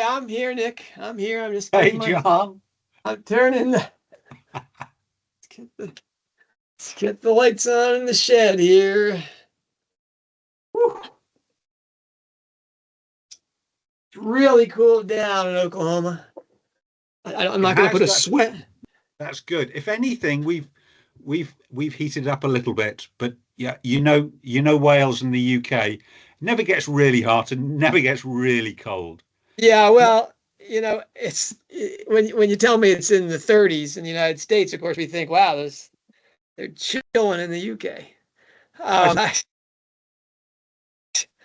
I'm here, Nick. I'm here. I'm just Hey, getting my. John. I'm turning the. Let's get the lights on in the shed here. Whew. It's really cooled down in Oklahoma. I'm It not going to put has. a sweat. That's good. If anything, we've heated up a little bit, but yeah, you know Wales and the UK never gets really hot and never gets really cold. Yeah, well, it's when you tell me it's in the 30s in the United States, of course we think, wow, they're chilling in the UK. As, Um, as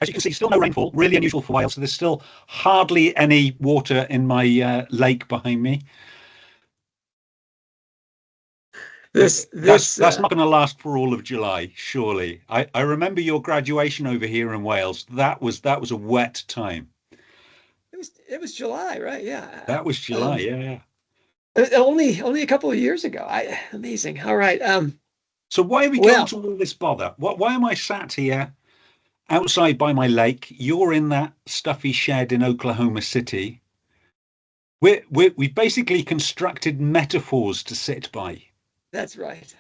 you can see, still no rainfall, really unusual for Wales. So there's still hardly any water in my lake behind me. But this that's this that's not going to last for all of July, surely. I remember your graduation over here in Wales. That was a wet time. it was July, right? Yeah. That was July. Yeah. Only a couple of years ago. Amazing. All right. So why are we going Well, to all this bother? Why am I sat here outside by my lake? You're in that stuffy shed in Oklahoma City. We've basically constructed metaphors to sit by. that's right.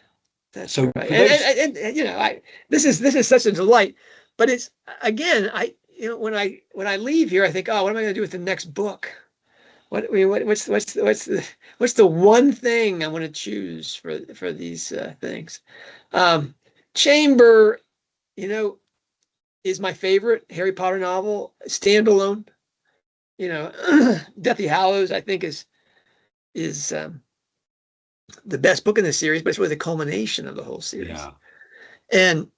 That's So right. for those, And I this is such a delight. But it's again, when I leave here, I think, oh, what am I going to do with the next book? What I mean, what's the one thing I want to choose for these things? Um, Chamber, you know, is my favorite Harry Potter novel, standalone. Deathly Hallows, I think is the best book in the series, but it's really the culmination of the whole series. yeah, And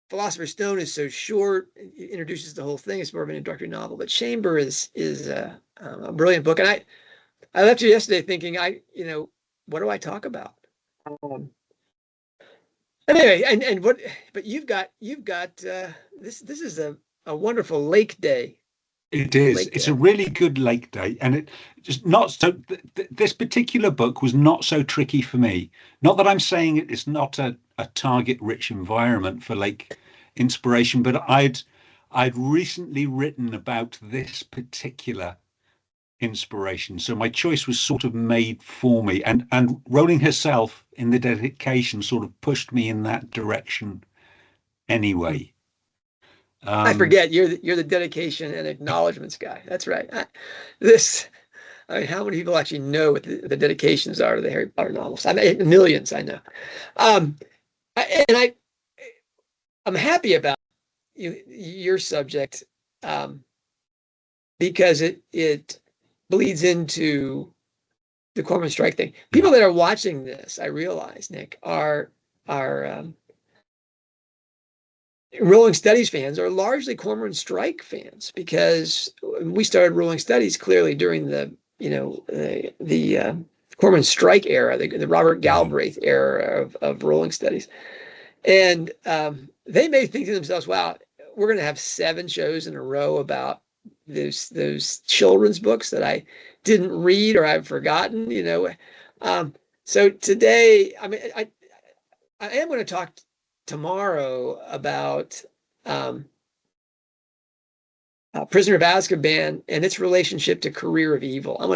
Philosopher's Stone is so short; it introduces the whole thing. It's more of an introductory novel. But Chamber is a brilliant book, and I left you yesterday thinking, what do I talk about? Um, anyway, and what? But you've got this is a wonderful lake day. it is. Lake It's a really good lake day, and it just not so. This particular book was not so tricky for me. Not that I'm saying it's not a target-rich environment for lake inspiration, but I'd recently written about this particular inspiration. So my choice was sort of made for me. And Rowling herself in the dedication sort of pushed me in that direction anyway. I Um, forget you're the dedication and acknowledgments guy. That's right. This I mean, how many people actually know what the dedications are to the Harry Potter novels? I mean, millions, I know. Um, and I'm happy about your subject, um, because it bleeds into the Corman Strike thing. yeah, People that are watching this, I realize, Nick, are Rolling Studies fans, are largely Corman Strike fans, because we started Rolling Studies clearly during the Corman Strike era, the Robert yeah, Galbraith era of Rolling Studies. And they may think to themselves, wow, we're going to have 7 shows in a row about those children's books that I didn't read or I've forgotten. Um, so today, I mean, I am going to talk tomorrow about um, Prisoner of Azkaban and its relationship to Career of Evil. I'm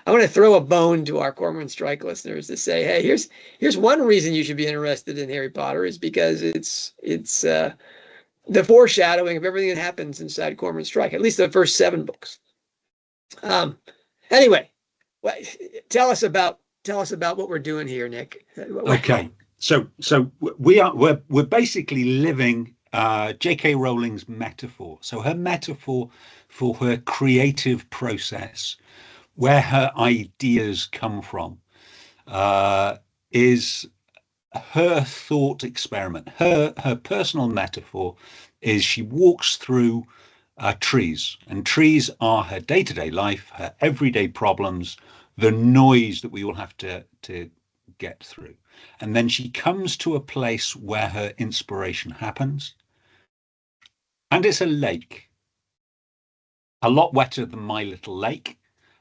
gonna throw a bone to our Cormoran Strike listeners to say, hey, here's one reason you should be interested in Harry Potter, is because it's the foreshadowing of everything that happens inside Cormoran Strike, at least the first 7 books. Um, anyway, tell us about what we're doing here, Nick. okay. So we're basically living J.K. Rowling's metaphor. So her metaphor for her creative process, where her ideas come from, uh, is her thought experiment. Her personal metaphor is she walks through trees, and trees are her day-to-day life, her everyday problems, the noise that we all have to get through. And then she comes to a place where her inspiration happens, and it's a lake, a lot wetter than my little lake,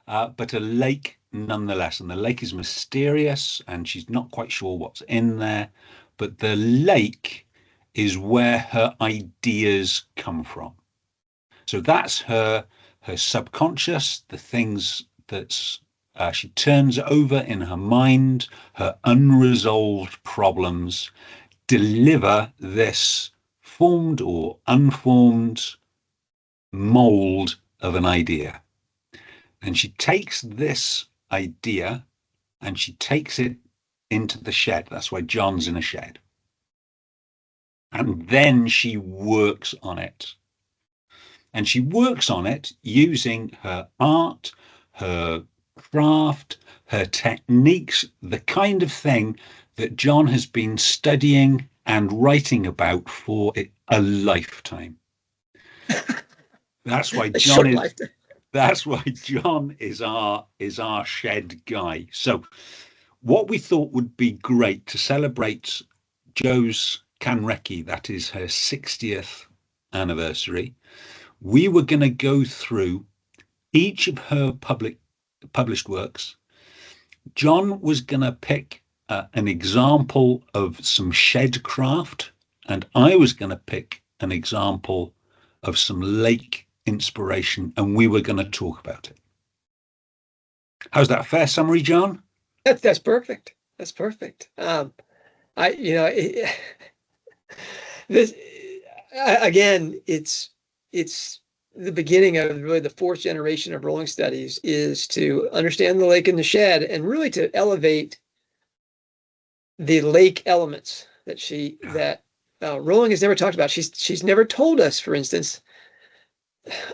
but a lake nonetheless. And the lake is mysterious, and she's not quite sure what's in there. But the lake is where her ideas come from. So that's her subconscious, the things that she turns over in her mind, her unresolved problems, deliver this formed or unformed mold of an idea. And she takes this idea and she takes it into the shed. That's why John's in a shed. And then she works on it. And she works on it using her art, her craft, her techniques, the kind of thing that John has been studying and writing about for a lifetime. That's why A John short is lifetime. that's why John is our shed guy. So what we thought would be great to celebrate Jo's Kanreki, that is her 60th anniversary, we were going to go through each of her published works. John was going to pick an example of some shed craft, and I was going to pick an example of some lake inspiration, and we were going to talk about it. How's that? Fair summary, John? That's perfect. That's perfect. I you know this again, it's the beginning of really the fourth generation of Rowling studies is to understand the lake and the shed and really to elevate the lake elements Yeah. that Rowling has never talked about. She's never told us, for instance,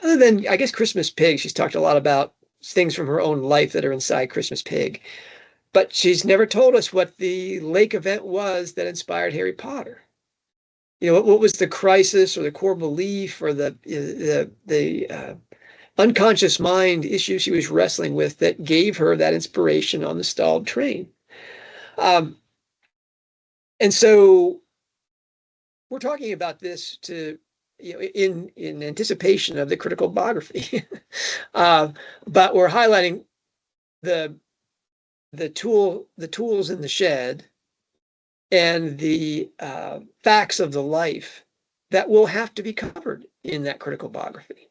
other than I guess Christmas Pig. She's talked a lot about things from her own life that are inside Christmas Pig, but she's never told us what the lake event was that inspired Harry Potter. What was the crisis or the core belief or the unconscious mind issue she was wrestling with that gave her that inspiration on the stalled train. Um, and so we're talking about this in anticipation of the critical biography, but we're highlighting the tools in the shed and the facts of the life that will have to be covered in that critical biography.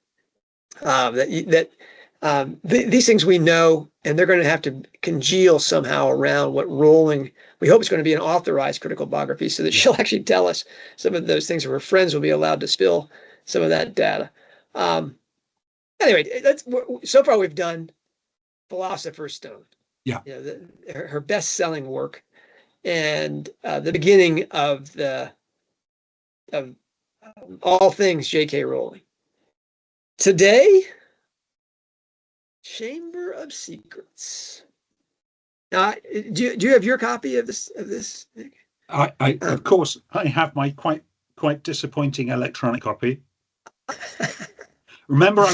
These things we know, and they're going to have to congeal somehow around what Rowling. We hope it's going to be an authorized critical biography, so that Yeah. she'll actually tell us some of those things, or her friends will be allowed to spill some of that data. Anyway, so far we've done Philosopher's Stone. Yeah. Her best-selling work, and the beginning of all things J.K. Rowling. Today, Chamber of Secrets. Now, do you have your copy of this, Nick? I of course I have my quite disappointing electronic copy. Remember,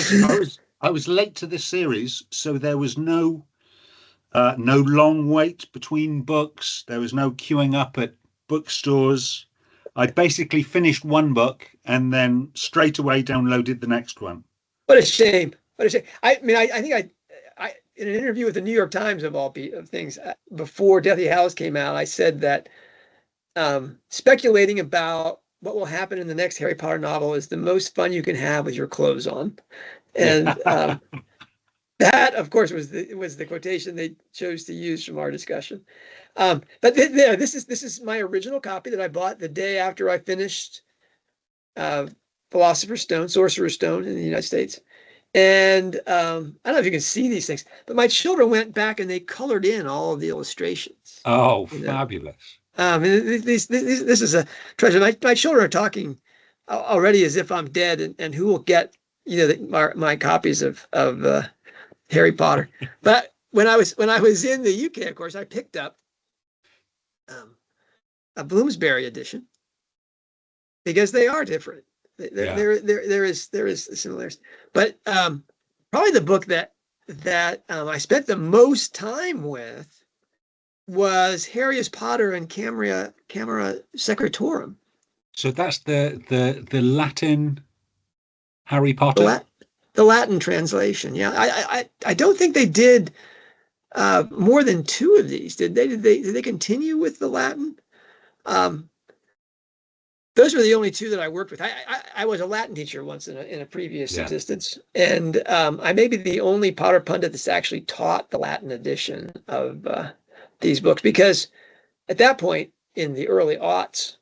I was late to this series, so there was no long wait between books. There was no queuing up at bookstores. I basically finished one book and then straight away downloaded the next one. What a shame! What a shame! I mean, I think I in an interview with the New York Times of things before Deathly Hallows came out, I said that speculating about what will happen in the next Harry Potter novel is the most fun you can have with your clothes on, and Yeah. that, of course, was the quotation they chose to use from our discussion. But this is my original copy that I bought the day after I finished uh, Philosopher's Stone, Sorcerer's Stone in the United States. And I don't know if you can see these things, but my children went back and they colored in all of the illustrations. Oh, You know, fabulous. this is a treasure. My children are talking already as if I'm dead, and who will get my copies of Harry Potter. But when I was in the UK, of course, I picked up um, a Bloomsbury edition because they are different. Yeah. There is similarities, but probably the book that I spent the most time with was Harrius Potter and Camera Secretorum. So that's the Latin Harry The, Potter. Lat- the Latin translation. Yeah, I don't think they did more than two of these. Did they continue with the Latin? Um, those were the only two that I worked with. I was a Latin teacher once in a previous Yeah. existence, and I may be the only Potter pundit that's actually taught the Latin edition of these books, because at that point in the early aughts,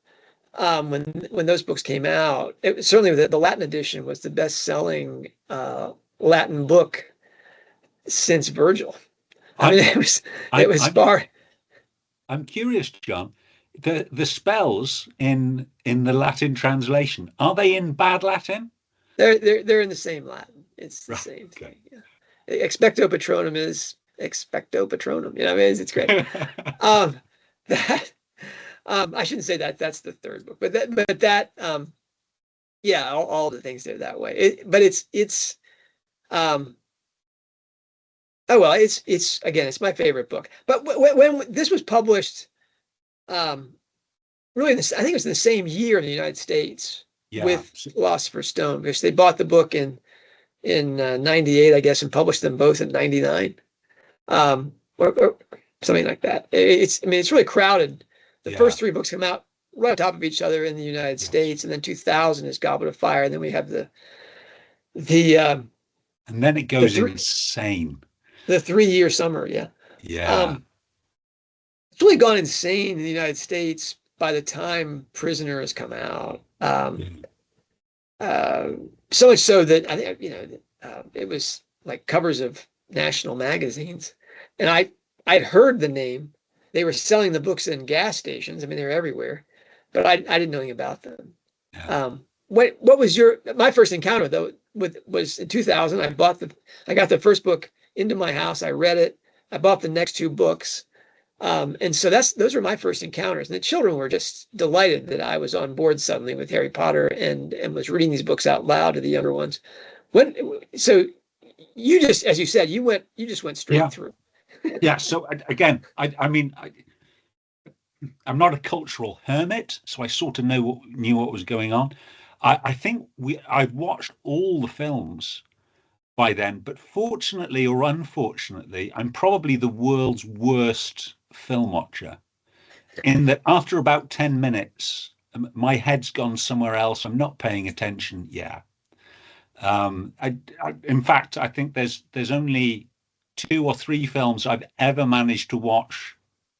when those books came out, certainly the Latin edition was the best-selling Latin book since Virgil. I I, mean, it I, was I'm far. I'm curious, John. The spells in the Latin translation, are they in bad Latin? They're in the same Latin. It's the Right. same Okay. thing. Yeah. Expecto Patronum is expecto Patronum. You know, I mean, it's great. Um, that I shouldn't say that. That's the third book, but that yeah, all the things are that way. But it's um, oh well, it's again, it's my favorite book. But when this was published, um, really, I think it was in the same year in the United States Yeah. with Philosopher's Stone, because they bought the book in 98, I guess, and published them both in 99, or something like that. I mean, it's really crowded. The Yeah. first three books come out right on top of each other in the United Yes. States, and then 2000 is Goblet of Fire, and then we have the And then it the goes three insane. the 3 year summer. Yeah, Yeah. um, it's really gone insane in the United States by the time Prisoner has come out. Yeah. Uh, so much so that I think, it was like covers of national magazines, and I'd heard the name. They were selling the books in gas stations. I mean, they were everywhere, but I didn't know anything about them. Yeah. What was my first encounter though with was in 2000. I got the first book into my house. I read it. I bought the next two books. And so those were my first encounters. And the children were just delighted that I was on board suddenly with Harry Potter and was reading these books out loud to the younger ones. When so you just, as you said, you just went straight Yeah. through. Yeah. So again, I mean, I'm not a cultural hermit, so I sort of knew what was going on. I think I'd watched all the films by then, but fortunately or unfortunately, I'm probably the world's worst film watcher. In that, after about 10 minutes, my head's gone somewhere else. I'm not paying attention. Yeah. In fact, I think there's only two or three films I've ever managed to watch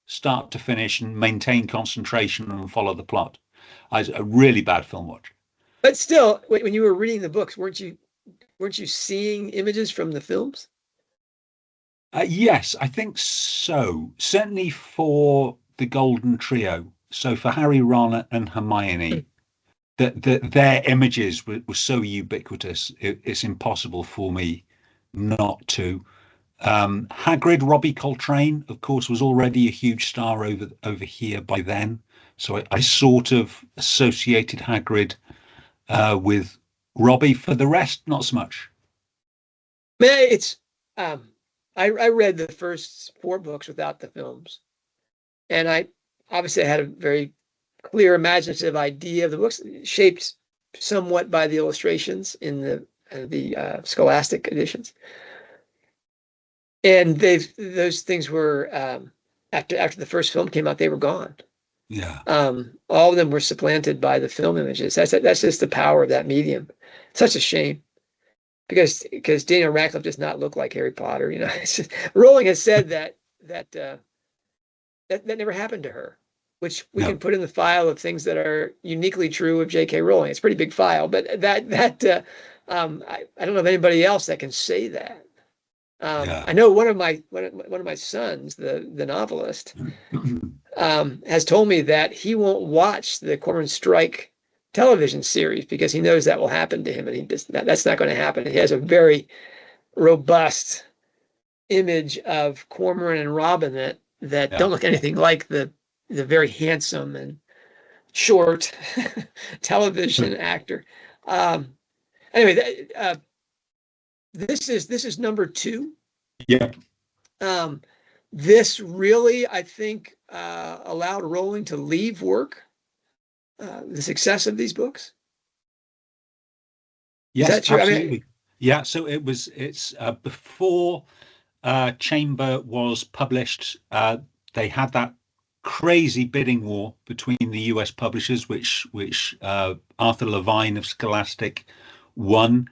start to finish and maintain concentration and follow the plot. I was a really bad film watcher. But still, when you were reading the books, weren't you seeing images from the films? Yes, I think so. Certainly for the Golden Trio. So for Harry, Ron, and Hermione, their images were so ubiquitous, it's impossible for me not to. Hagrid, Robbie Coltrane, of course, was already a huge star over here by then. So I sort of associated Hagrid with Robbie. For the rest, not so much. Man, it's I read the first four books without the films, and I obviously had a very clear imaginative idea of the books, shaped somewhat by the illustrations in the Scholastic editions. And those things were after the first film came out, they were gone. Yeah, All of them were supplanted by the film images. That's just the power of that medium. Such a shame because Daniel Radcliffe does not look like Harry Potter. You know, Rowling has said that never happened to her, which we no, can put in the file of things that are uniquely true of J.K. Rowling. It's a pretty big file, but I don't know of anybody else that can say that. yeah, I know one of my sons, the novelist, has told me that he won't watch the Cormoran Strike television series because he knows that will happen to him, and that's not going to happen. He has a very robust image of Cormoran and Robin that yeah, don't look anything like the very handsome and short television actor. Um, anyway, this is number two. yeah. Um, this really, I think, allowed Rowling to leave work. The success of these books. Is Yes, that true? I mean, absolutely. Yeah, so it's before Chamber was published. They had that crazy bidding war between the US publishers, which Arthur Levine of Scholastic won.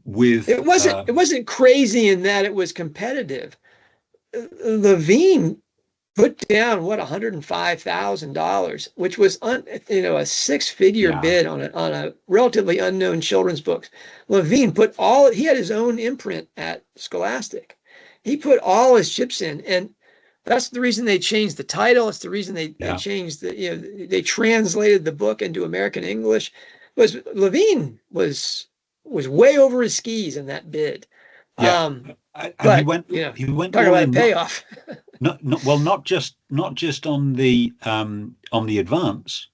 With It wasn't crazy in that it was competitive. Levine put down what $105,000, which was a six-figure yeah, bid on a relatively unknown children's book. Levine he had his own imprint at Scholastic. He put all his chips in, and that's the reason they changed the title. It's the reason they yeah, changed they translated the book into American English. Was Levine was way over his skis in that bid. yeah. Um, And but he went talk all about a in. payoff. Not just on the advance.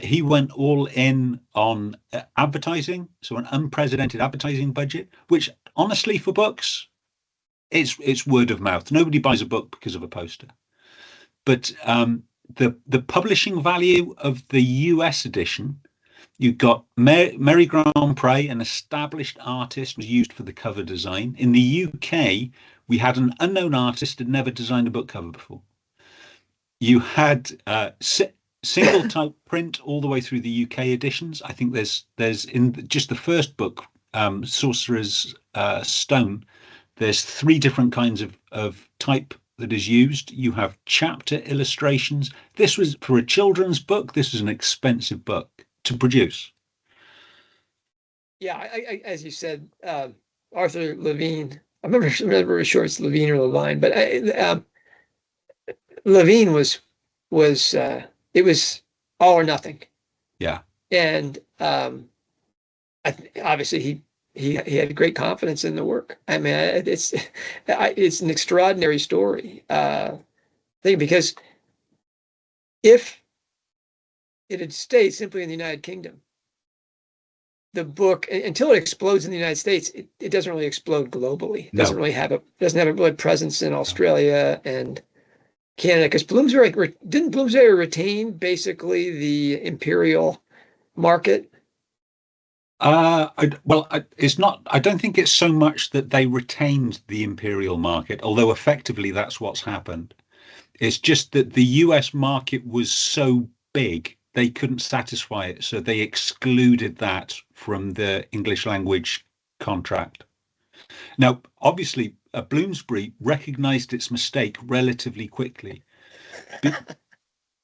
He went all in on advertising, so an unprecedented advertising budget, which honestly for books, it's word of mouth. Nobody buys a book because of a poster. But the publishing value of the US edition, you got Mary Grand Pré, an established artist, was used for the cover design. In the UK, we had an unknown artist had never designed a book cover before. You had single type print all the way through the UK editions. I think there's in just the first book, Sorcerer's Stone, there's three different kinds of type that is used. You have chapter illustrations. This was for a children's book. This was an expensive book to produce. Yeah, as you said, Arthur Levine. I remember sure it's Levine or Levine, but Levine was it was all or nothing, Yeah, and obviously he had great confidence in the work. I mean, it's an extraordinary story thing because if it had stayed simply in the United Kingdom, the book until it explodes in the United States, it doesn't really explode globally. It no, doesn't have a blood presence in Australia and Canada because didn't Bloomsbury retain basically the imperial market? It's not. I don't think it's so much that they retained the imperial market, although effectively that's what's happened. It's just that the US market was so big they couldn't satisfy it, so they excluded that from the English language contract. Now, obviously, Bloomsbury recognized its mistake relatively quickly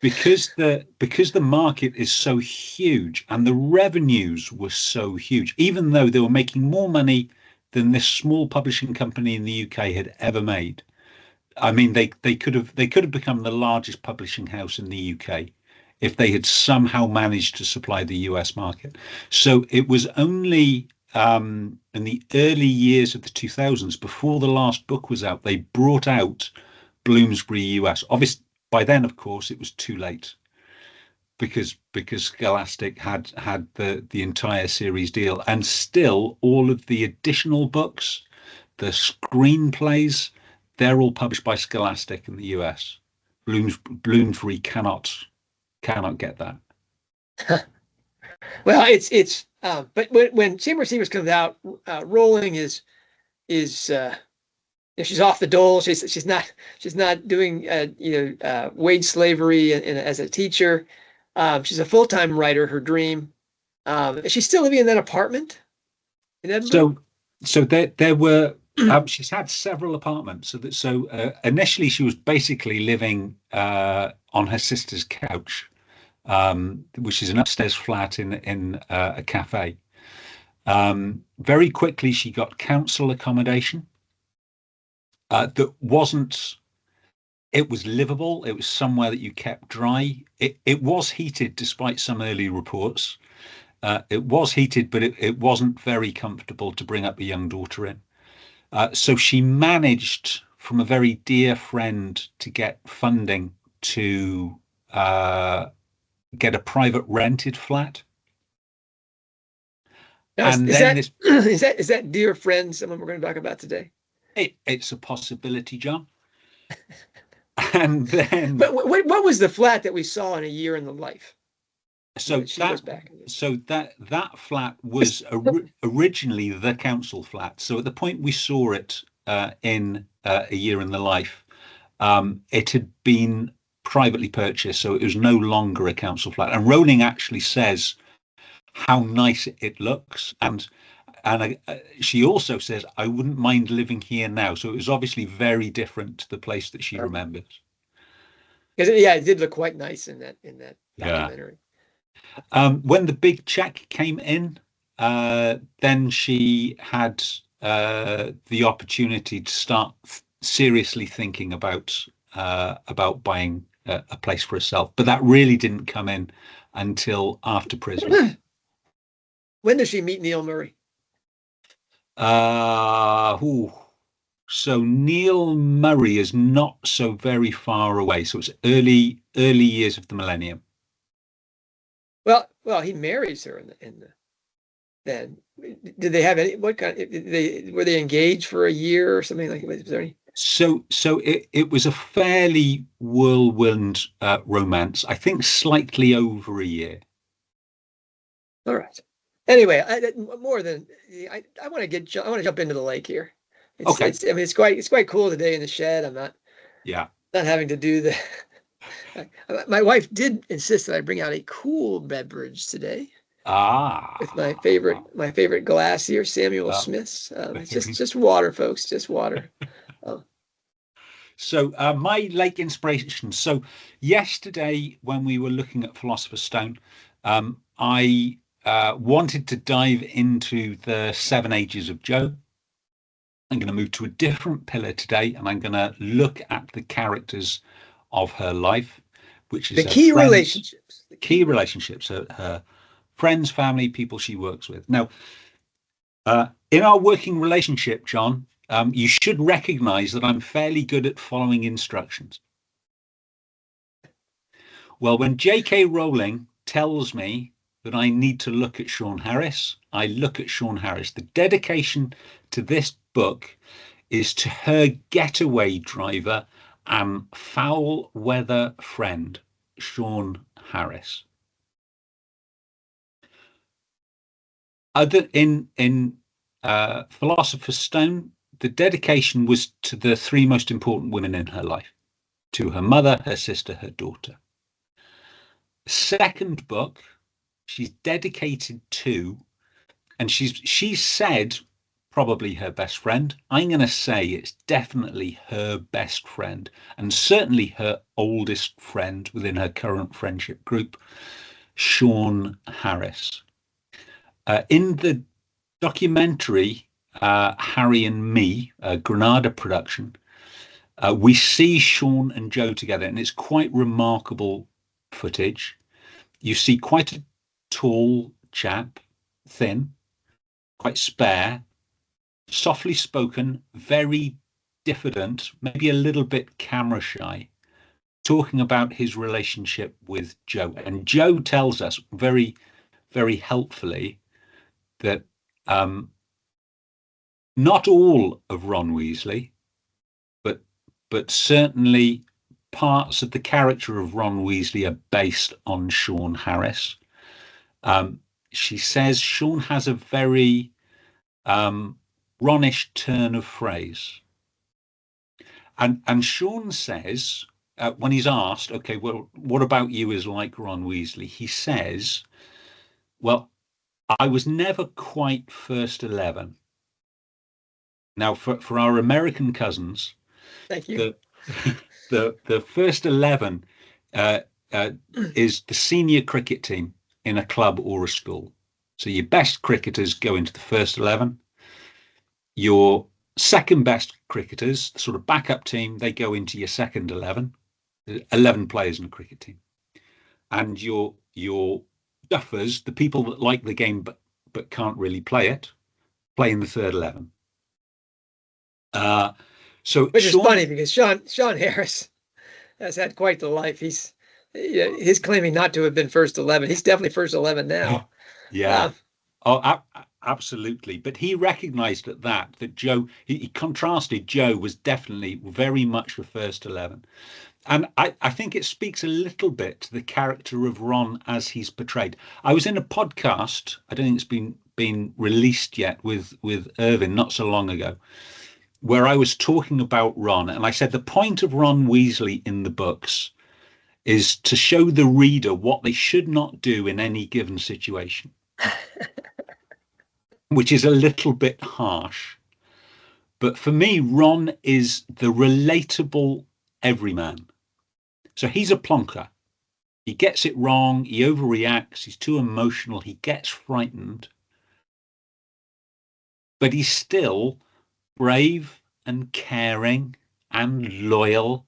because the market is so huge and the revenues were so huge, even though they were making more money than this small publishing company in the UK had ever made. I mean, they could have become the largest publishing house in the UK if they had somehow managed to supply the US market. So it was only in the early years of the 2000s, before the last book was out, they brought out Bloomsbury US. Obviously, by then, of course, it was too late because Scholastic had the entire series deal, and still all of the additional books, the screenplays, they're all published by Scholastic in the US. Bloomsbury cannot get that. Well, but when Chamber of Secrets comes out, Rowling is she's off the dole. She's not doing wage slavery as a teacher. She's a full-time writer. Her dream. Is she still living in that apartment in Edinburgh? So there were she's had several apartments. Initially she was basically living on her sister's couch, which is an upstairs flat in a cafe. Very quickly she got council accommodation that wasn't. It was livable. It was somewhere that you kept dry. It was heated, despite some early reports. It was heated, but it wasn't very comfortable to bring up a young daughter in. So she managed, from a very dear friend, to get funding to get a private rented flat. Now, And then this, is that dear friend someone we're going to talk about today? it's a possibility, John. And then, But what was the flat that we saw in A Year in the Life? so She that goes back. that flat was originally the council flat. So at the point we saw it in A Year in the Life, It had been privately purchased, so it was no longer a council flat. And Rowling actually says how nice it looks, and she also says, "I wouldn't mind living here now." So it was obviously very different to the place that she remembers. Because yeah, it did look quite nice in that Yeah. documentary. When the big check came in, then she had the opportunity to start seriously thinking about buying a place for herself. But that really didn't come in until after prison. When does she meet Neil Murray? Ooh. So Neil Murray is not so very far away. So it's early years of the millennium. Well, he marries her in the then. Did they have any, what kind, were they engaged for a year or something like, was there any? So it was a fairly whirlwind romance. I think slightly over a year. All right. Anyway, more than I want to jump into the lake here. Okay. I mean, it's quite cool today in the shed. I'm Yeah. not having to do the. My wife did insist that I bring out a cool beverage today with Ah. my favorite glass here, Samuel Uh, Smith's. It's just water, folks, just water. Oh, so my lake inspiration. So yesterday, when we were looking at Philosopher's Stone, I wanted to dive into the Seven Ages of Joe. I'm going to move to a different pillar today, and I'm going to look at the characters of her life, which is the her key friends, relationships, the key key relationships. relationships, her friends, family, people she works with. Now, in our working relationship, John, you should recognize that I'm fairly good at following instructions. Well, when J.K. Rowling tells me that I need to look at Sean Harris, I look at Sean Harris. The dedication to this book is to her getaway driver and foul weather friend, Sean Harris. Other in Philosopher's Stone, the dedication was to the three most important women in her life, to her mother, her sister, her daughter. Second book, she's dedicated to, and she's said probably her best friend. I'm going to say it's definitely her best friend, and certainly her oldest friend within her current friendship group, Sean Harris. In the documentary Harry and Me, a Granada production, we see Sean and Joe together, and it's quite remarkable footage. You see quite a tall chap, thin, quite spare, softly spoken, very diffident, maybe a little bit camera shy, talking about his relationship with Joe. And Joe tells us very, very helpfully that not all of Ron Weasley, but certainly parts of the character of Ron Weasley are based on Sean Harris. Um, she says Sean has a very Ronish turn of phrase. And Sean says, when he's asked, okay, well, what about you is like Ron Weasley? He says, well, I was never quite first 11. Now, for our American cousins, Thank you. the the first 11 uh, uh, is the senior cricket team in a club or a school. So your best cricketers go into the first 11. Your second best cricketers, the sort of backup team, they go into your second 11. 11 players in a cricket team. And your duffers, the people that like the game but can't really play it, play in the third 11. Uh, so Which is Sean, funny because Sean Harris has had quite the life. He's claiming not to have been first 11. He's definitely first 11 now. yeah, oh, absolutely. But he recognized that Joe, he contrasted Joe was definitely very much the first 11. And I think it speaks a little bit to the character of Ron as he's portrayed. I was in a podcast, I don't think it's been released yet with Irvin not so long ago, where I was talking about Ron, and I said the point of Ron Weasley in the books is to show the reader what they should not do in any given situation, which is a little bit harsh. But for me, Ron is the relatable everyman. So he's a plonker. He gets it wrong. He overreacts. He's too emotional. He gets frightened. But he's still brave and caring and loyal.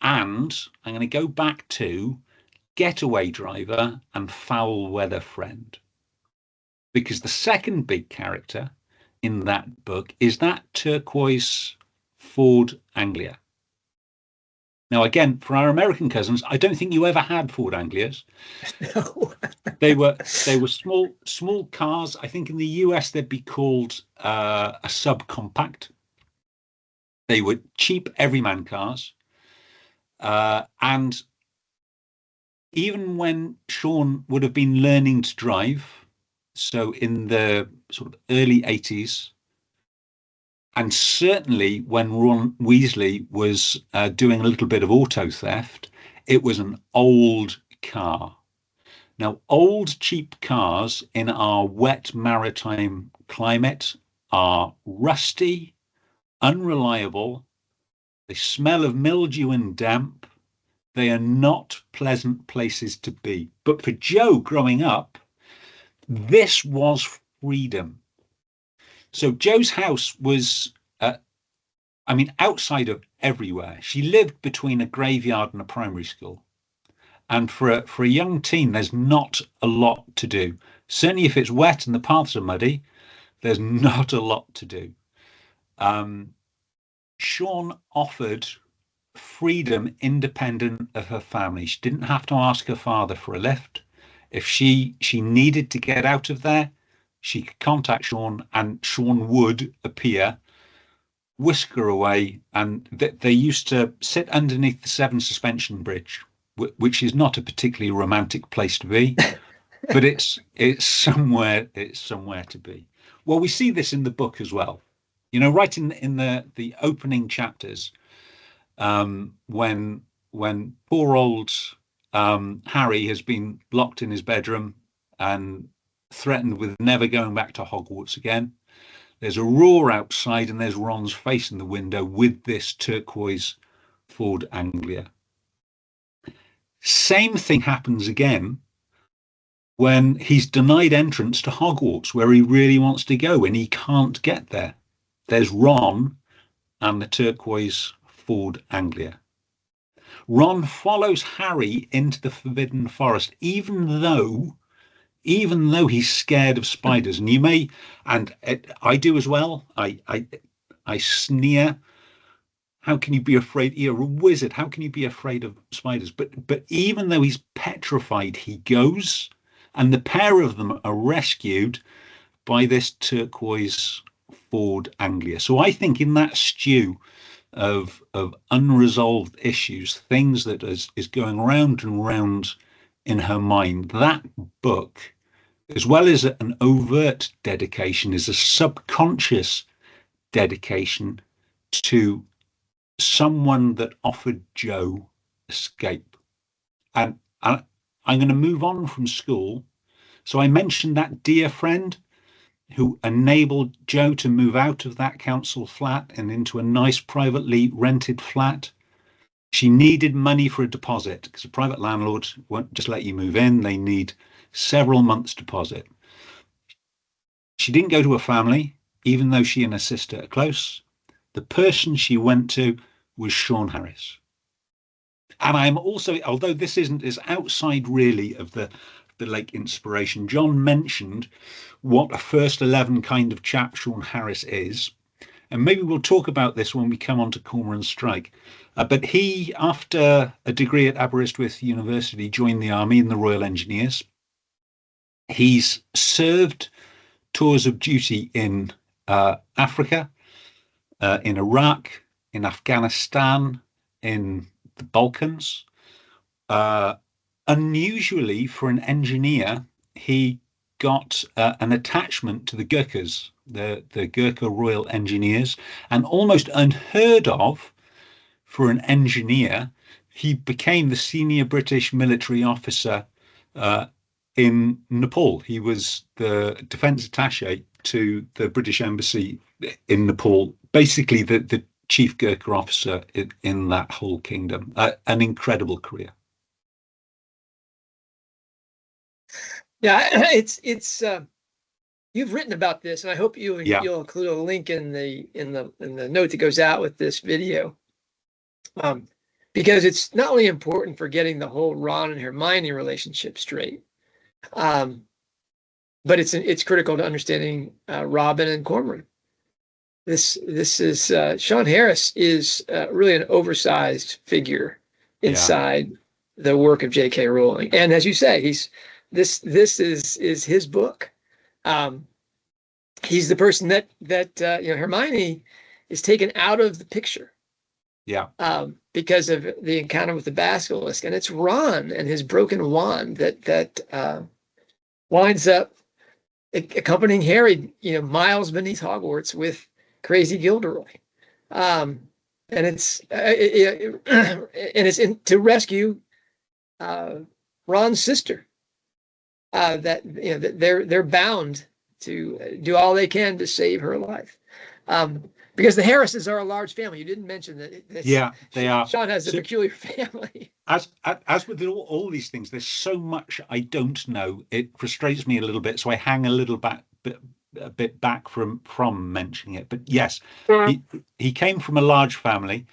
And I'm going to go back to getaway driver and foul weather friend. Because the second big character in that book is that turquoise Ford Anglia. Now, again, for our American cousins, I don't think you ever had Ford Anglias. No. They were small cars. I think in the US they'd be called a subcompact. They were cheap everyman cars, and even when Sean would have been learning to drive, so in the sort of early 80s, and certainly when Ron Weasley was doing a little bit of auto theft, it was an old car. Now, old cheap cars in our wet maritime climate are rusty, unreliable, they smell of mildew and damp, they are not pleasant places to be. But for Jo growing up, this was freedom. So Jo's house was, outside of everywhere. She lived between a graveyard and a primary school. And for a young teen, there's not a lot to do. Certainly if it's wet and the paths are muddy, there's not a lot to do. Sean offered freedom independent of her family. She didn't have to ask her father for a lift. If she needed to get out of there, she could contact Sean and Sean would appear, whisk her away. And they used to sit underneath the Severn Suspension Bridge, which is not a particularly romantic place to be, but it's somewhere to be. Well, we see this in the book as well. You know, right in the opening chapters, when poor old Harry has been locked in his bedroom and threatened with never going back to Hogwarts again. There's a roar outside, and there's Ron's face in the window with this turquoise Ford Anglia. Same thing happens again when he's denied entrance to Hogwarts, where he really wants to go, and he can't get there. There's Ron and the turquoise Ford Anglia. Ron follows Harry into the Forbidden Forest, even though he's scared of spiders. And you may, and I do as well. I sneer. How can you be afraid? You're a wizard. How can you be afraid of spiders? But even though he's petrified, he goes, and the pair of them are rescued by this turquoise Ford Anglia. So I think in that stew of unresolved issues, things that is going round and round in her mind, that book, as well as an overt dedication, is a subconscious dedication to someone that offered Jo escape. And I'm going to move on from school. So I mentioned that dear friend who enabled Jo to move out of that council flat and into a nice privately rented flat. She needed money for a deposit because a private landlord won't just let you move in. They need several months' deposit. She didn't go to a family, even though she and her sister are close. The person she went to was Sean Harris. And I'm also, although this is outside really of the Lake inspiration, John mentioned what a first 11 kind of chap Sean Harris is. And maybe we'll talk about this when we come on to Cormoran Strike. But he, after a degree at Aberystwyth University, joined the army in the Royal Engineers. He's served tours of duty in Africa, in Iraq, in Afghanistan, in the Balkans. Unusually for an engineer, he got an attachment to the Gurkhas, the Gurkha Royal Engineers, and almost unheard of for an engineer, he became the senior British military officer uh, in Nepal. He was the defense attaché to the British embassy in Nepal, basically the chief Gurkha officer in that whole kingdom. An incredible career. Yeah, it's you've written about this, and I hope Yeah, you'll include a link in the note that goes out with this video. Because it's not only important for getting the whole Ron and Hermione relationship straight, um, but it's critical to understanding Robin and Cormoran. This is Sean Harris is really an oversized figure yeah, inside the work of J.K. Rowling, and as you say, this is his book. Um, he's the person that Hermione is taken out of the picture yeah, because of the encounter with the basilisk, and it's Ron and his broken wand that winds up accompanying Harry, miles beneath Hogwarts with crazy Gilderoy, um, and it's to rescue Ron's sister. That they're bound to do all they can to save her life. Because the Harrises are a large family. You didn't mention that yeah. They are. Sean has a So peculiar family. as with all these things, there's so much I don't know. It frustrates me a little bit, so I hang a bit back from mentioning it. But yes, he he came from a large family,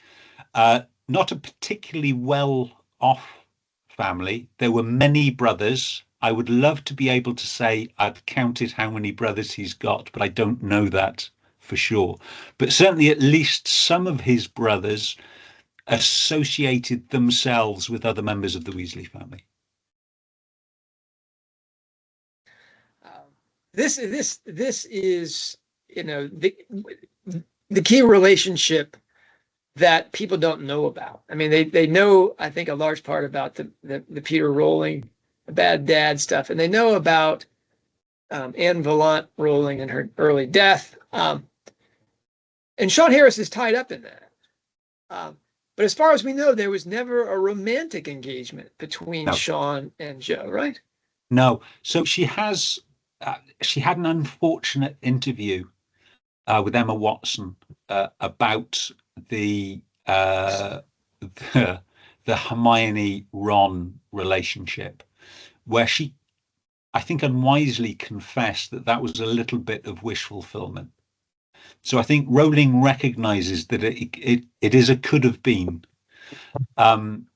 not a particularly well off family. There were many brothers. I would love to be able to say I've counted how many brothers he's got, but I don't know that for sure. But certainly, at least some of his brothers associated themselves with other members of the Weasley family. Um, this is the key relationship that people don't know about. I mean, they know, I think, a large part about the Peter Rowling, the bad dad stuff, and they know about Anne Villant Rowling and her early death. And Sean Harris is tied up in that. But as far as we know, there was never a romantic engagement between No, Sean and Joe, right? no. So she had an unfortunate interview with Emma Watson about the uh, the, the Hermione Ron relationship, where she, I think, unwisely confessed that that was a little bit of wish fulfillment. So I think Rowling recognizes that it is a could have been. Um,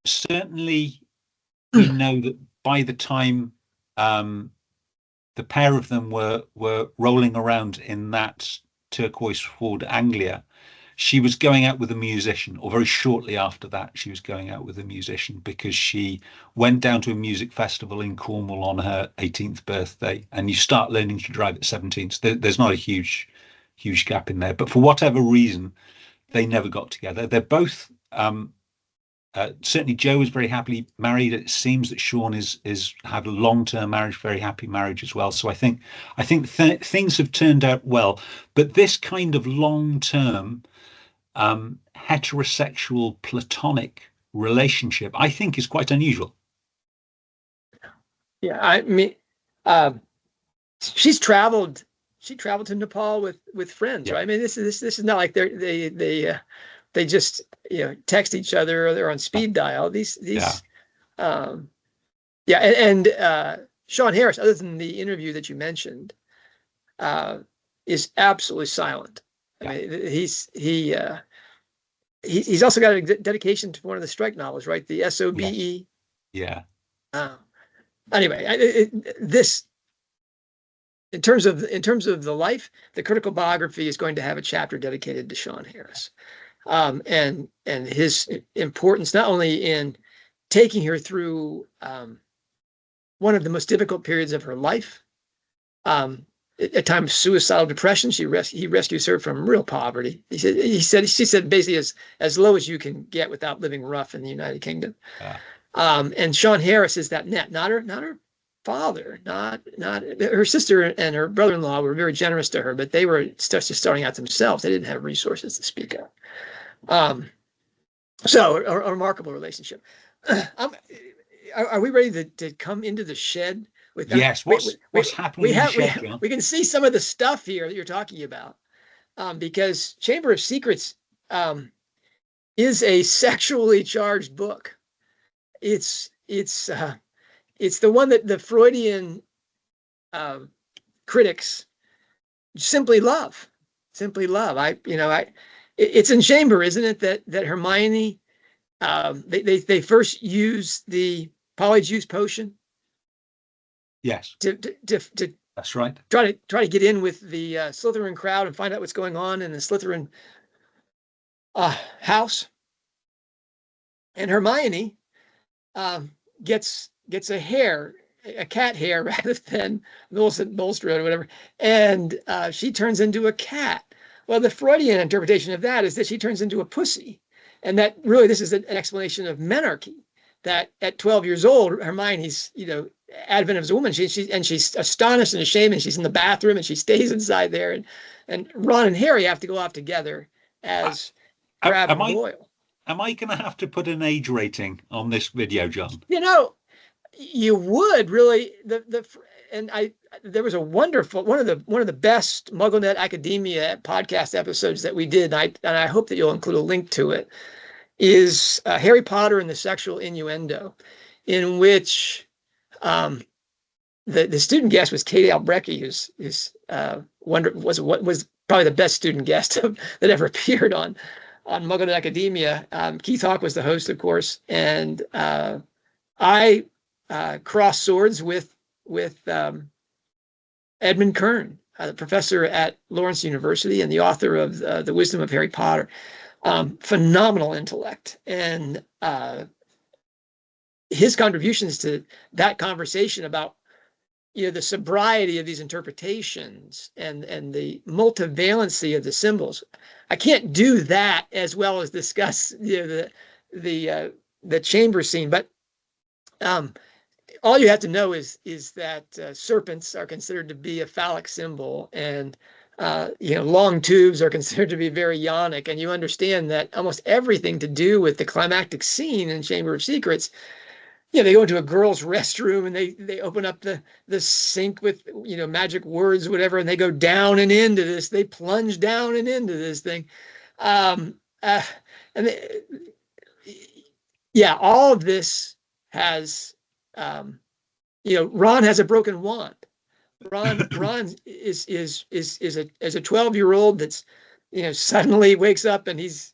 Certainly, we know that by the time um, the pair of them were rolling around in that turquoise Ford Anglia, she was going out with a musician, or very shortly after that, she was going out with a musician because she went down to a music festival in Cornwall on her 18th birthday. And you start learning to drive at 17. So there's not a huge gap in there. But for whatever reason, they never got together. They're both certainly Joe is very happily married. It seems that Sean is had a long-term marriage, very happy marriage as well. So I think things have turned out well. But this kind of long-term heterosexual platonic relationship, I think, is quite unusual. Yeah, I mean, um, she's traveled. She traveled to Nepal with friends, Yeah, right? I mean, this is not like they just text each other or they're on speed dial. yeah, These um, yeah, and Sean Harris, other than the interview that you mentioned, uh, is absolutely silent. I yeah, mean, he's also got a dedication to one of the Strike novels, right? The yes, SOBE. yeah, Uh, anyway, this in terms of the life, the critical biography is going to have a chapter dedicated to Sean Harris, and his importance not only in taking her through one of the most difficult periods of her life, um, a time of suicidal depression. He rescues her from real poverty. She said basically as low as you can get without living rough in the United Kingdom. yeah, And Sean Harris is that net, not her father, not her sister and her brother-in-law were very generous to her, but they were just starting out themselves. They didn't have resources to speak of. So a remarkable relationship. Are we ready to come into the shed with them? Yes. What's happening in the shed, John? We can see some of the stuff here that you're talking about, because Chamber of Secrets is a sexually charged book. It's the one that the Freudian critics simply love. It's in Chamber, isn't it, that Hermione they first use the polyjuice potion. Yes, to that's right. Try to get in with the Slytherin crowd and find out what's going on in the Slytherin house. And Hermione gets a cat hair rather than Millicent Bulstrode or whatever, and she turns into a cat. Well, the Freudian interpretation of that is that she turns into a pussy, and that really this is an explanation of menarche. That at 12 years old, Hermione's advent as a woman, she's astonished and ashamed, and she's in the bathroom and she stays inside there, and Ron and Harry have to go off together as Crabbe and Goyle. Am I going to have to put an age rating on this video, John? You would really. There was a wonderful one of the best MuggleNet Academia podcast episodes that we did, and I hope that you'll include a link to it. Is Harry Potter and the Sexual Innuendo, in which the student guest was Katie Albrecht, who's was probably the best student guest that ever appeared on MuggleNet Academia. Keith Hawke was the host, of course, and I crossed swords with Edmund Kern, the professor at Lawrence University and the author of The Wisdom of Harry Potter. Phenomenal intellect, and his contributions to that conversation about the sobriety of these interpretations and the multivalency of the symbols. I can't do that as well as discuss the chamber scene, but all you have to know is that serpents are considered to be a phallic symbol, and long tubes are considered to be very yonic, and you understand that almost everything to do with the climactic scene in Chamber of Secrets, they go into a girl's restroom and they open up the sink with magic words, whatever, and they go down and into this. They plunge down and into this thing, and all of this has, Ron has a broken wand. Ron is a 12-year-old that's suddenly wakes up, and he's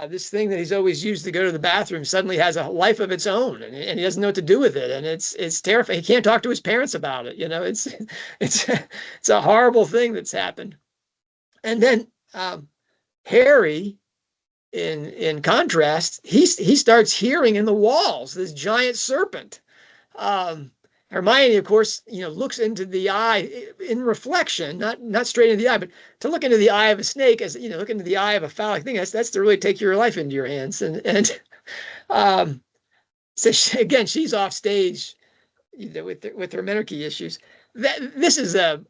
this thing that he's always used to go to the bathroom suddenly has a life of its own, and he doesn't know what to do with it, and it's terrifying. He can't talk to his parents about it. It's a horrible thing that's happened. And then Harry, in contrast, he starts hearing in the walls this giant serpent. Hermione, of course, looks into the eye in reflection, not straight into the eye, but to look into the eye of a snake, as look into the eye of a phallic thing. That's to really take your life into your hands. And so again, she's off stage with her menarche issues. This is the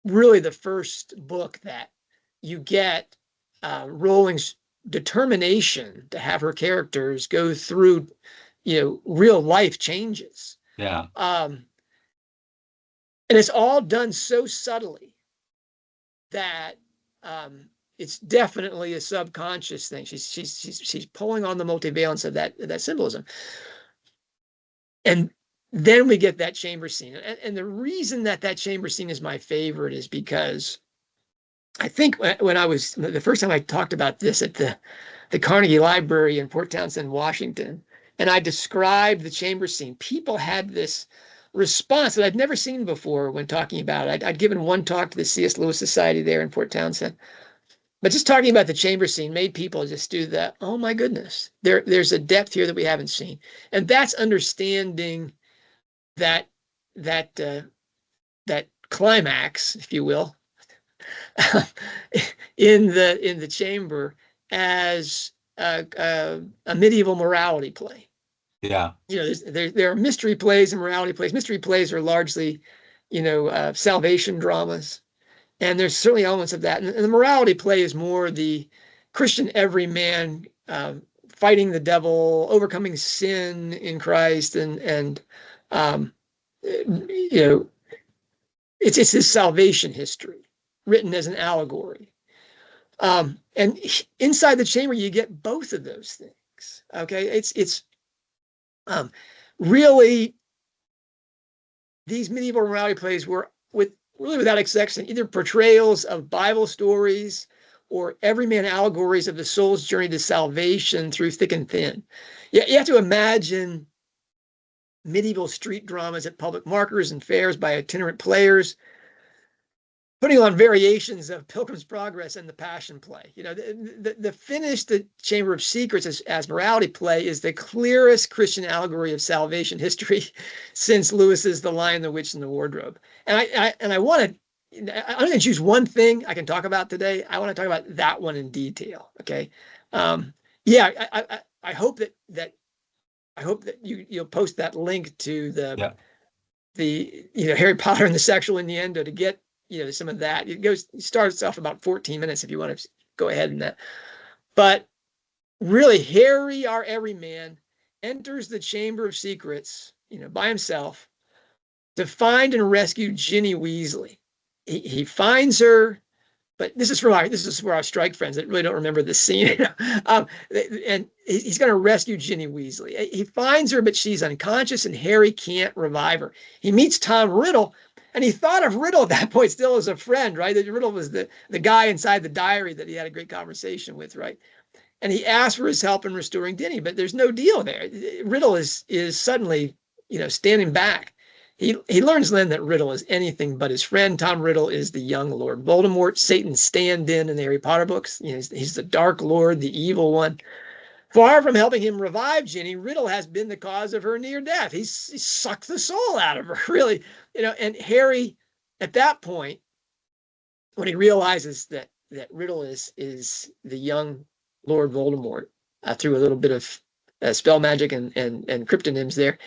really the first book that you get Rowling's determination to have her characters go through real life changes, and it's all done so subtly that it's definitely a subconscious thing. She's pulling on the multivalence of that symbolism, and then we get that chamber scene, and the reason that chamber scene is my favorite is because I think when I was the first time I talked about this at the Carnegie Library in Port Townsend, Washington, and I described the chamber scene, people had this response that I'd never seen before when talking about it. I'd given one talk to the C.S. Lewis Society there in Port Townsend, but just talking about the chamber scene made people just do that. Oh my goodness, there's a depth here that we haven't seen, and that's understanding that climax, if you will, in the chamber as a medieval morality play. Yeah. There are mystery plays and morality plays. Mystery plays are largely, salvation dramas, and there's certainly elements of that. And the morality play is more the Christian everyman fighting the devil, overcoming sin in Christ, and um, you know, it's his salvation history written as an allegory. And inside the chamber, you get both of those things. Okay, it's um, really these medieval morality plays were without exception either portrayals of Bible stories or everyman allegories of the soul's journey to salvation through thick and thin. You have to imagine medieval street dramas at public markers and fairs by itinerant players putting on variations of Pilgrim's Progress and the Passion Play. The finished The Chamber of Secrets as morality play is the clearest Christian allegory of salvation history since Lewis's The Lion, the Witch, and the Wardrobe. And I want to, I'm going to choose one thing I can talk about today. I want to talk about that one in detail. Okay. Yeah, I hope that you'll post that link to Yeah. the Harry Potter and the sexual innuendo to get some of that. It starts off about 14 minutes if you want to go ahead in that. But really, Harry, our everyman, enters the Chamber of Secrets, by himself to find and rescue Ginny Weasley. He finds her, but this is where our strike friends that really don't remember this scene. And he's going to rescue Ginny Weasley. He finds her, but she's unconscious, and Harry can't revive her. He meets Tom Riddle, and he thought of Riddle at that point still as a friend, right? That Riddle was the guy inside the diary that he had a great conversation with, right? And he asked for his help in restoring Ginny, but there's no deal there. Riddle is suddenly, standing back. He learns then that Riddle is anything but his friend. Tom Riddle is the young Lord Voldemort, Satan's stand-in the Harry Potter books. He's the Dark Lord, the evil one. Far from helping him revive Ginny, Riddle has been the cause of her near death. He sucked the soul out of her, really. And Harry, at that point, when he realizes that Riddle is the young Lord Voldemort, through a little bit of spell magic and cryptonyms there,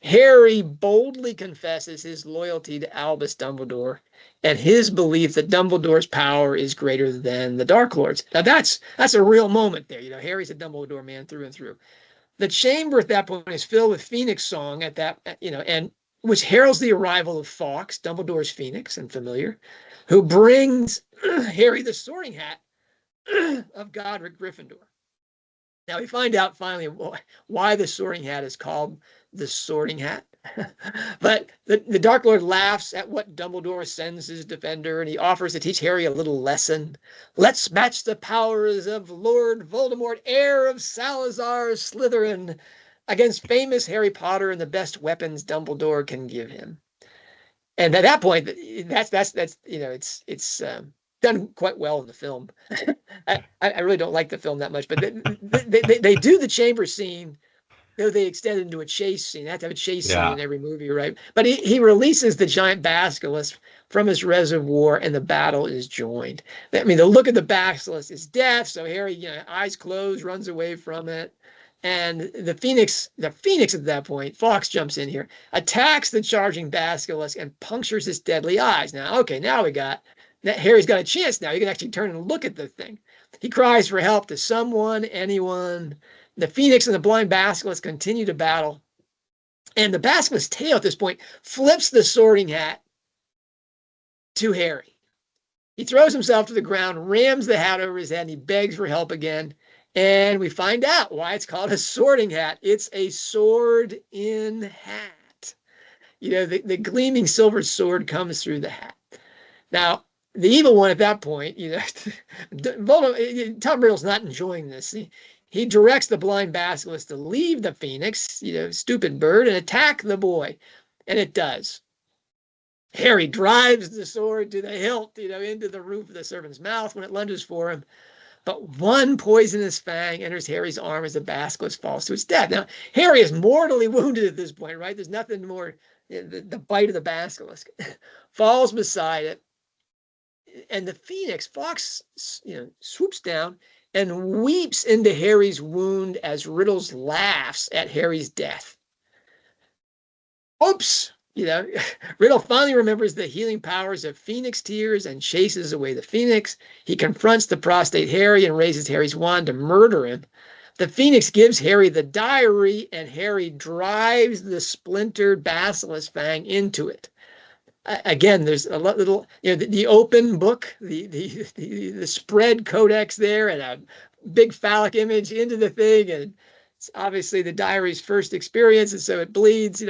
Harry boldly confesses his loyalty to Albus Dumbledore and his belief that Dumbledore's power is greater than the Dark Lord's. Now that's a real moment there. Harry's a Dumbledore man through and through. The chamber at that point is filled with Phoenix song and which heralds the arrival of Fawkes, Dumbledore's Phoenix and familiar, who brings Harry the sorting hat of Godric Gryffindor. Now we find out finally why the sorting hat is called the sorting hat. But the Dark Lord laughs at what Dumbledore sends his defender, and he offers to teach Harry a little lesson. Let's match the powers of Lord Voldemort, heir of Salazar Slytherin, against famous Harry Potter and the best weapons Dumbledore can give him. And at that point, that's it's done quite well in the film. I really don't like the film that much, but they do the chamber scene, though they extend it into a chase scene. They have to have a chase scene in every movie, right? But he releases the giant basilisk from his reservoir, and the battle is joined. I mean, the look of the basilisk is death, so Harry, eyes closed, runs away from it. And the Phoenix at that point, Fawkes jumps in here, attacks the charging basilisk, and punctures its deadly eyes. Now Harry's got a chance now. He can actually turn and look at the thing. He cries for help to someone, anyone. The Phoenix and the blind basilisk continue to battle. And the basilisk's tail at this point flips the sorting hat to Harry. He throws himself to the ground, rams the hat over his head, and he begs for help again. And we find out why it's called a sorting hat. It's a sword in hat. The gleaming silver sword comes through the hat. Now, the evil one at that point, Tom Riddle's not enjoying this. He directs the blind basilisk to leave the Phoenix, stupid bird, and attack the boy. And it does. Harry drives the sword to the hilt, into the roof of the servant's mouth when it lunges for him. But one poisonous fang enters Harry's arm as the basilisk falls to its death. Now, Harry is mortally wounded at this point, right? There's nothing more. The bite of the basilisk falls beside it. and the phoenix, Fox, swoops down and weeps into Harry's wound as Riddles laughs at Harry's death. Oops! Riddle finally remembers the healing powers of phoenix tears and chases away the phoenix. He confronts the prostrate Harry and raises Harry's wand to murder him. The phoenix gives Harry the diary, and Harry drives the splintered basilisk fang into it. Again, there's a little, the open book, the spread codex there, and a big phallic image into the thing, and it's obviously the diary's first experience, and so it bleeds.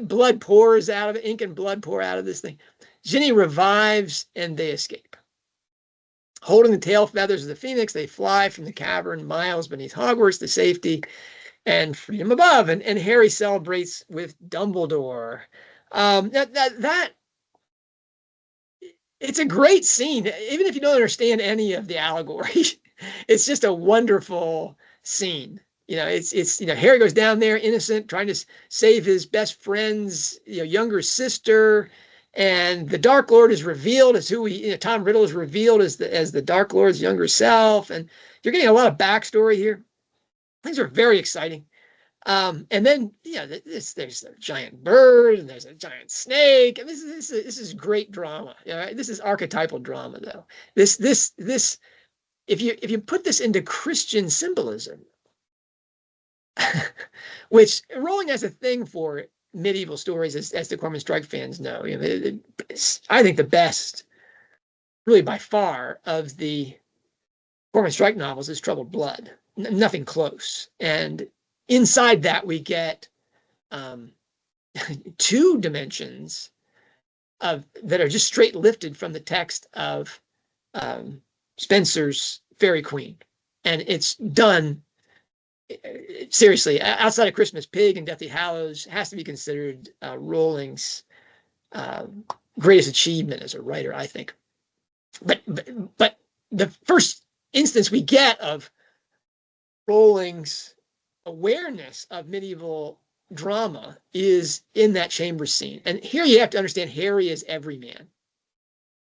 Blood pours out of it, ink and blood pour out of this thing. Ginny revives, and they escape. Holding the tail feathers of the phoenix, they fly from the cavern miles beneath Hogwarts to safety and freedom above. And Harry celebrates with Dumbledore. That it's a great scene, even if you don't understand any of the allegory. It's just a wonderful scene. It's Harry goes down there innocent, trying to save his best friend's younger sister, and the Dark Lord is revealed as who Tom Riddle is revealed as the Dark Lord's younger self, and you're getting a lot of backstory here. Things are very exciting. And then there's a giant bird and there's a giant snake, and this is great drama. This is archetypal drama, though. This if you put this into Christian symbolism, which Rowling has a thing for medieval stories, as the Cormoran Strike fans know. I think the best, really by far, of the Cormoran Strike novels is Troubled Blood. Nothing close. And inside that, we get two dimensions that are just straight lifted from the text of Spencer's Fairy Queen. And it's done, seriously, outside of Christmas Pig and Deathly Hallows, has to be considered Rowling's greatest achievement as a writer, I think. But the first instance we get of Rowling's awareness of medieval drama is in that chamber scene. And here you have to understand Harry is every man.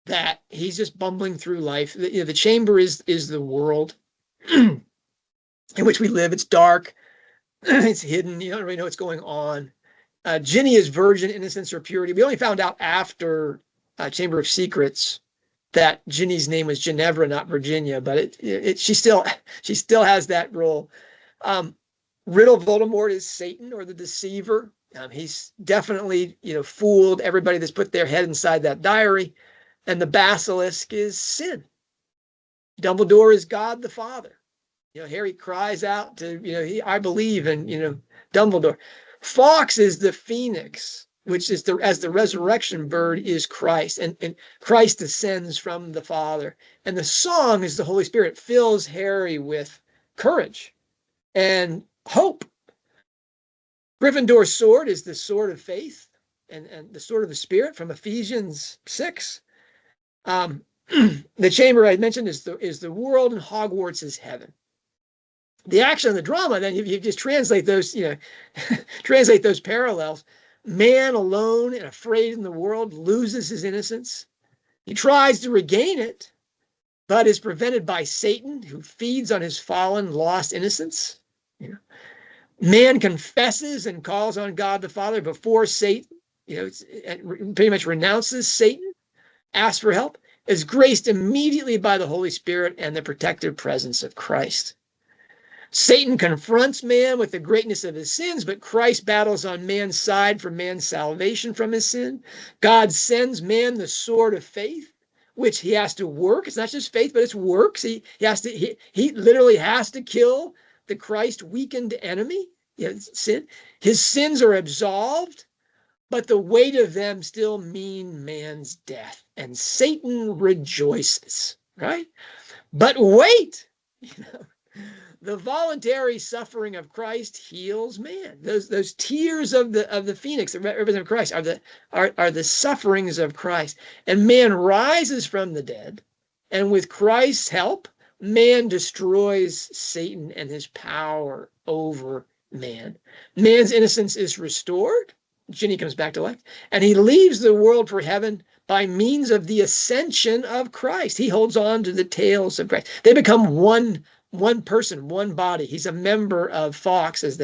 That he's just bumbling through life. The chamber is the world in which we live. It's dark. It's hidden. You don't really know what's going on. Ginny is virgin, innocence, or purity. We only found out after Chamber of Secrets that Ginny's name was Ginevra, not Virginia, but she still has that role. Riddle Voldemort is Satan, or the deceiver. He's definitely fooled everybody that's put their head inside that diary. And the basilisk is sin. Dumbledore is God the Father. Harry cries out to I believe in Dumbledore. Fawkes is the phoenix, which is as the resurrection bird is Christ, and Christ descends from the Father. And the song is the Holy Spirit fills Harry with courage and hope. Gryffindor's sword is the sword of faith and the sword of the Spirit from Ephesians 6. The chamber I mentioned is the world, and Hogwarts is heaven. The action of the drama, then, if you just translate those, translate those parallels. Man alone and afraid in the world loses his innocence. He tries to regain it, but is prevented by Satan, who feeds on his fallen, lost innocence. Man confesses and calls on God the Father before Satan. Pretty much renounces Satan, asks for help, is graced immediately by the Holy Spirit and the protective presence of Christ. Satan confronts man with the greatness of his sins, but Christ battles on man's side for man's salvation from his sin. God sends man the sword of faith, which he has to work. It's not just faith, but it's works. He literally has to kill the Christ-weakened enemy, sin. His sins are absolved, but the weight of them still mean man's death. And Satan rejoices, right? But wait, the voluntary suffering of Christ heals man. Those tears of the phoenix that represent Christ are the sufferings of Christ. And man rises from the dead, and with Christ's help, man destroys Satan and his power over man. Man's innocence is restored. Ginny comes back to life, and he leaves the world for heaven, by means of the ascension of Christ. He holds on to the tails of Christ. They become one person, one body. He's a member of Fox as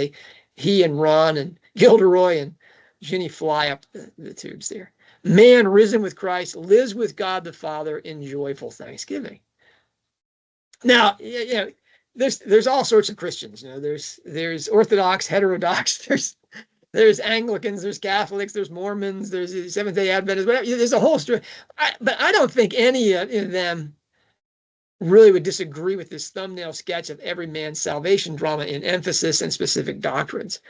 he and Ron and Gilderoy and Ginny fly up the tubes there. Man risen with Christ lives with God the Father in joyful thanksgiving. Now, there's all sorts of Christians. There's Orthodox, heterodox, there's Anglicans, there's Catholics, there's Mormons, there's Seventh-day Adventists, whatever. There's a whole story. But I don't think any of them really would disagree with this thumbnail sketch of every man's salvation drama in emphasis and specific doctrines.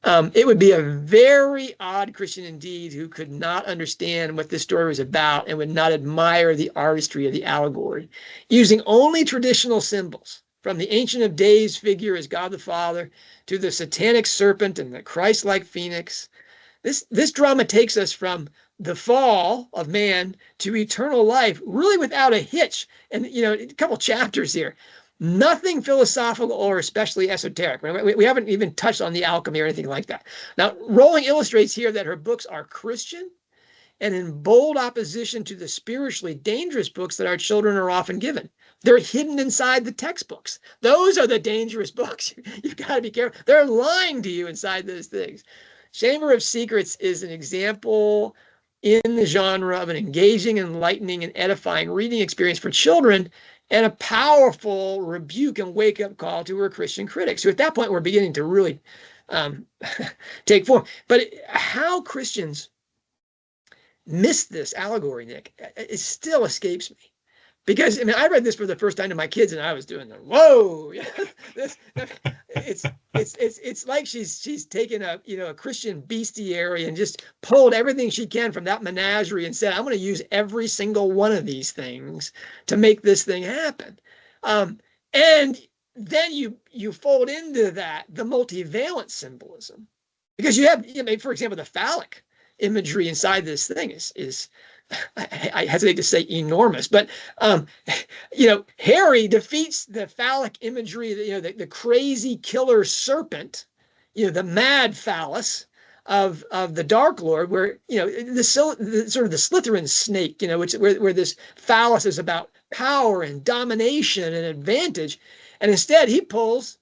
It would be a very odd Christian indeed who could not understand what this story was about and would not admire the artistry of the allegory, using only traditional symbols, from the Ancient of Days figure as God the Father to the satanic serpent and the Christ-like phoenix. This drama takes us from the fall of man to eternal life, really without a hitch. And, a couple chapters here. Nothing philosophical or especially esoteric. We haven't even touched on the alchemy or anything like that. Now, Rowling illustrates here that her books are Christian and in bold opposition to the spiritually dangerous books that our children are often given. They're hidden inside the textbooks. Those are the dangerous books. You've got to be careful. They're lying to you inside those things. Chamber of Secrets is an example in the genre of an engaging, enlightening, and edifying reading experience for children, and a powerful rebuke and wake-up call to her Christian critics, who at that point were beginning to really take form. But how Christians miss this allegory, Nick, it still escapes me. Because I read this for the first time to my kids, and I was doing the whoa. It's like she's taken a Christian bestiary and just pulled everything she can from that menagerie and said, I'm going to use every single one of these things to make this thing happen. And then you fold into that the multivalent symbolism, because you have, for example, the phallic imagery inside this thing is I hesitate to say enormous, but Harry defeats the phallic imagery, the crazy killer serpent, the mad phallus of the Dark Lord, where the sort of the Slytherin snake, where this phallus is about power and domination and advantage, and instead he pulls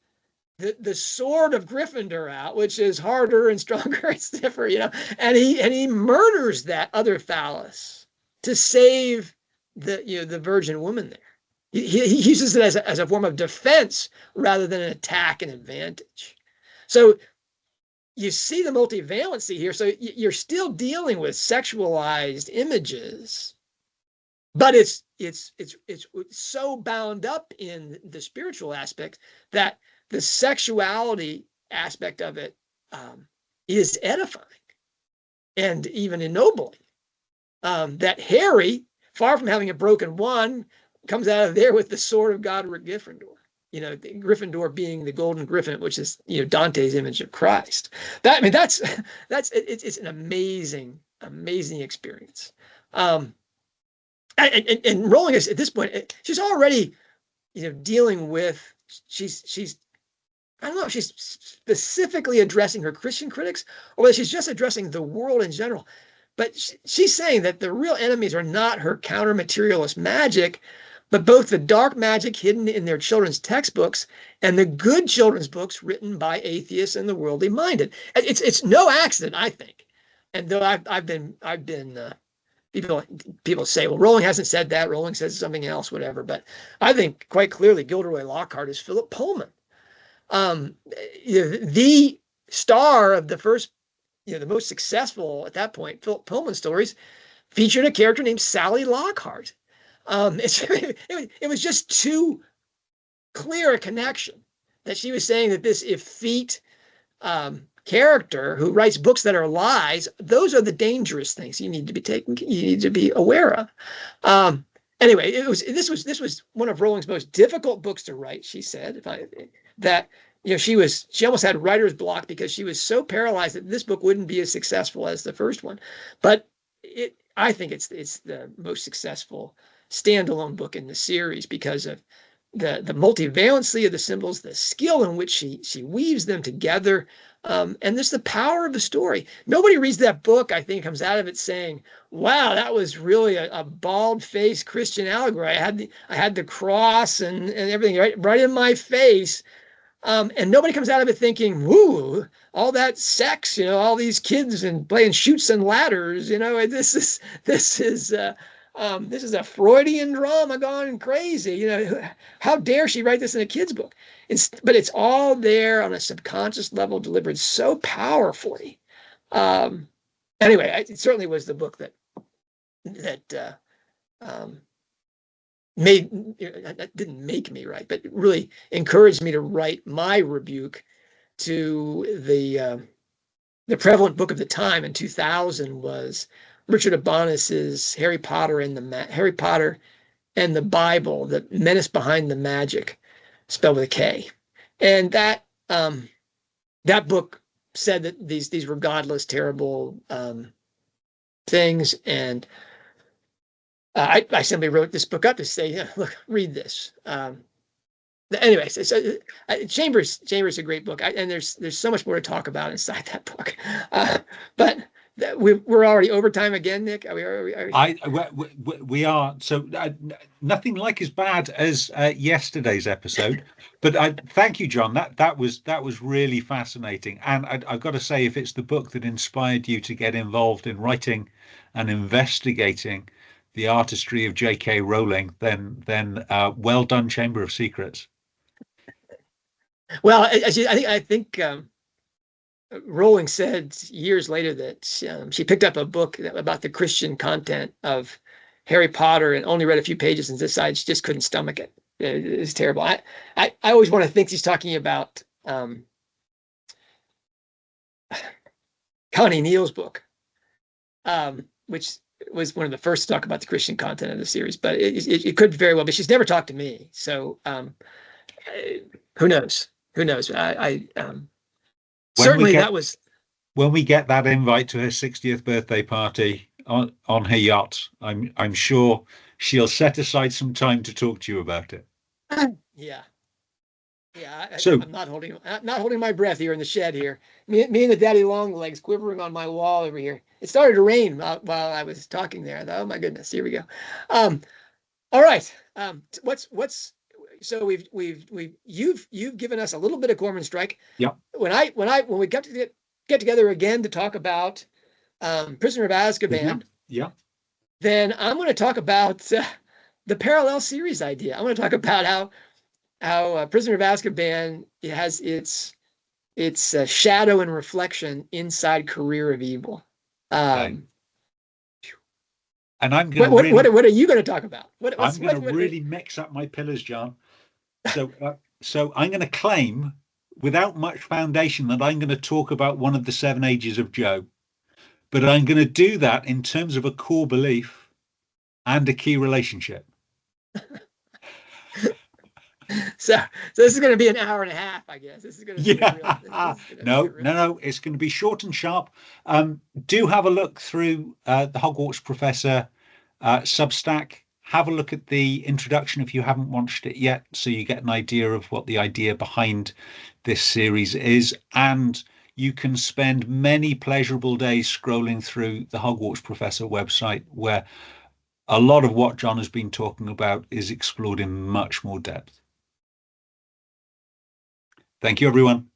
the sword of Gryffindor out, which is harder and stronger and stiffer, and he murders that other phallus to save the virgin woman there. He uses it as a form of defense rather than an attack and advantage. So you see the multivalency here. So you're still dealing with sexualized images, but it's so bound up in the spiritual aspect that the sexuality aspect of it is edifying and even ennobling. That Harry, far from having a broken wand, comes out of there with the sword of God or Gryffindor. Gryffindor being the golden griffin, which is Dante's image of Christ. It's an amazing experience. And Rowling is at this point, she's already dealing with she's I don't know if she's specifically addressing her Christian critics or whether she's just addressing the world in general. But she's saying that the real enemies are not her counter-materialist magic, but both the dark magic hidden in their children's textbooks and the good children's books written by atheists and the worldly minded. It's no accident, I think. And though I've been people say, well, Rowling hasn't said that. Rowling says something else, whatever. But I think quite clearly Gilderoy Lockhart is Philip Pullman, the star of the first. The most successful at that point, Philip Pullman stories featured a character named Sally Lockhart. It was just too clear a connection that she was saying that this effete character who writes books that are lies, those are the dangerous things you need to be aware of. Anyway, this was one of Rowling's most difficult books to write, she said, she almost had writer's block because she was so paralyzed that this book wouldn't be as successful as the first one. But I think it's the most successful standalone book in the series because of the multivalency of the symbols, the skill in which she weaves them together, and just the power of the story. Nobody reads that book, I think, comes out of it saying, "Wow, that was really a bald-faced Christian allegory. I had the cross and everything right in my face." And nobody comes out of it thinking, "Woo, all that sex, all these kids and playing shoots and ladders, this is a Freudian drama gone crazy. How dare she write this in a kid's book?" But it's all there on a subconscious level, delivered so powerfully. Anyway, it certainly was the book that didn't make me write, but really encouraged me to write my rebuke to the prevalent book of the time in 2000 was Richard Abanus's Harry Potter and the Bible, the menace behind the magic, spelled with a K. And that book said that these were godless, terrible things. And I simply wrote this book up to say, yeah, look, read this. Anyway, Chambers is a great book, and there's so much more to talk about inside that book. But we're already over time again, Nick. We are. So nothing like as bad as yesterday's episode, but thank you, John. That was really fascinating. And I've got to say, if it's the book that inspired you to get involved in writing and investigating the artistry of J.K. Rowling, then well done, Chamber of Secrets. Well, I think Rowling said years later that she picked up a book about the Christian content of Harry Potter and only read a few pages and decided she just couldn't stomach it. It was terrible. I always want to think she's talking about Connie Neal's book, which was one of the first to talk about the Christian content of the series, but it could very well be. She's never talked to me, so who knows? Who knows? Certainly that was when we get that invite to her 60th birthday party on her yacht. I'm sure she'll set aside some time to talk to you about it. Yeah. So I'm not holding my breath here in the shed here. Me and the daddy long legs quivering on my wall over here. It started to rain while I was talking there. Oh my goodness, here we go. All right. So you've given us a little bit of Corman Strike. Yeah. When we get together again to talk about Prisoner of Azkaban, yeah, then I'm going to talk about the parallel series idea. I'm going to talk about how Prisoner of Azkaban has its shadow and reflection inside Career of Evil. Okay. And I'm going to what are you going to talk about? I'm going to really mix up my pillars, John. So I'm going to claim, without much foundation, that I'm going to talk about one of the 7 ages of Joe, but I'm going to do that in terms of a core belief and a key relationship. So this is going to be an hour and a half, I guess. This is going to be No. It's going to be short and sharp. Do have a look through the Hogwarts Professor Substack. Have a look at the introduction if you haven't watched it yet, so you get an idea of what the idea behind this series is. And you can spend many pleasurable days scrolling through the Hogwarts Professor website, where a lot of what John has been talking about is explored in much more depth. Thank you, everyone.